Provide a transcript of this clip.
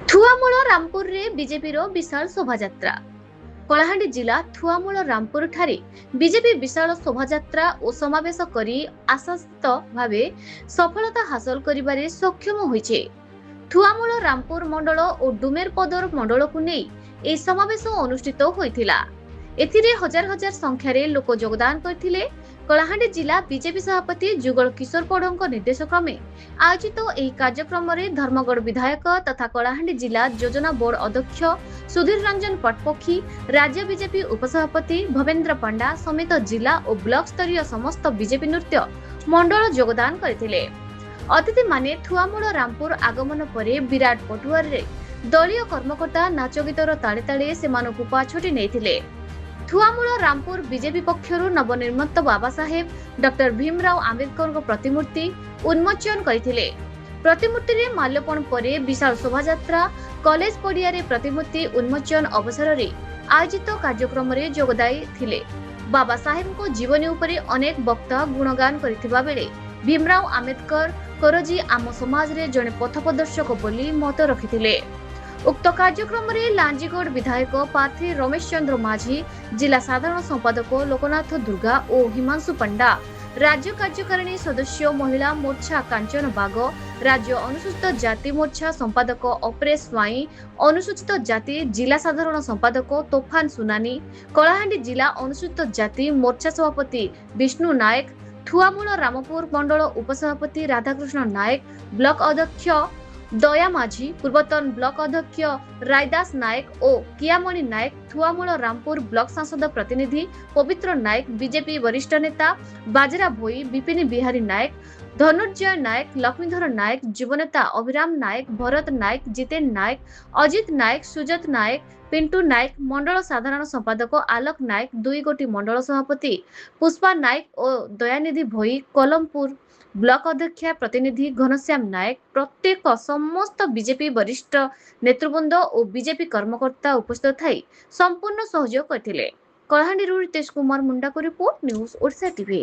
थुआमूल रामपुर रे बीजेपी रो विशाल शोभायात्रा। कलाहांडी जिला थुआमूल रामपुर ठारे बीजेपी विशाल शोभायात्रा और समावेश करी आशातीत भावे सफलता हासिल करिबारे सक्षम होइछे। थुआमूल रामपुर मंडल और डुमेरपदर मंडल को नहीं ए समावेश अनुष्ठित होइथिला। एथिरे हजार हजार संख्यारे लोक योगदान करथिले। कलाहांडी जिला बीजेपी सभापति जुगल किशोर पढ़ों निर्देश क्रमे आयोजित एही कार्यक्रम में धर्मगढ़ विधायक तथा कलाहांडी जिला योजना बोर्ड अध्यक्ष सुधीर रंजन पटपक्षी, राज्य बीजेपी उपसभापति भवेंद्र पंडा समेत जिला और ब्लॉक स्तरीय समस्त बीजेपी नृत्य मंडल योगदान करथिले। अतिथि माने थुआमूल रामपुर आगमन परे विराट पटुआर रे दलीय कर्मकर्ता नाच गीतर ताले ताले सेमानकु पाछोटी नेथिले। थुआमूल रामपुर बीजेपी पक्षरु नवनिर्मित बाबा साहेब डॉक्टर भीमराव आंबेडकर प्रतिमूर्ति उन्मोचन करथिले। प्रतिमूर्ति रे माल्यपण परे विशाल शोभायात्रा कॉलेज पड़िया रे प्रतिमूर्ति उन्मोचन अवसर रे आयोजित कार्यक्रम रे जोगदाई थिले। बाबा साहेब को जीवनी उपरे अनेक वक्ता गुणगान करथिबा बेले भीमराव आंबेडकर करजी आम समाज रे जने पथप्रदर्शक बोली मत रखिथिले। उक्त कार्यक्रम में लांजीगढ़ विधायक पार्थी रमेश चंद्र माझी, जिला साधारण संपादक लोकनाथ दुर्गा और हिमांशु पंडा, राज्य कार्यकारिणी सदस्य महिला मोर्चा कांचन बाग, राज्य अनुसूचित जाति मोर्चा संपादक अपरेश स्वाई, अनुसूचित जाति जिला साधारण संपादक तोफान सुनानी, कलाहांडी जिला अनुसूचित जाति मोर्चा सभापति विष्णु नायक, थुआमूल रामपुर मंडल उपसभापति राधाकृष्ण नायक, ब्लॉक अध्यक्ष दया माझी, पूर्वतन ब्लॉक अध्यक्ष रायदास नायक और कियामणि नायक, थुआमूल रामपुर ब्लॉक सांसद प्रतिनिधि पवित्र नायक, बीजेपी वरिष्ठ नेता बाजरा भोई, विपिन बिहारी नायक, धनुर्जय नायक, लक्ष्मीधर नायक, युवनेता अभिराम नायक, भरत नायक, जितेन नायक, अजित नायक, सुजत नायक, पिंटू नायक, मंडल साधारण संपादक आलोक नायक, दुई गोटी मंडल सभापति पुष्पा नायक और दयानिधि भोई, कोलमपुर ब्लॉक अध्यक्ष प्रतिनिधि घनश्याम नायक, प्रत्येक समस्त बीजेपी वरिष्ठ नेतृवृंद और बीजेपी कर्मकर्ता उपस्थित थाई संपूर्ण सहयोग करथिले। कलाहांडी रितेश कुमार मुंडा को रिपोर्ट, न्यूज ओडिशा टीवी।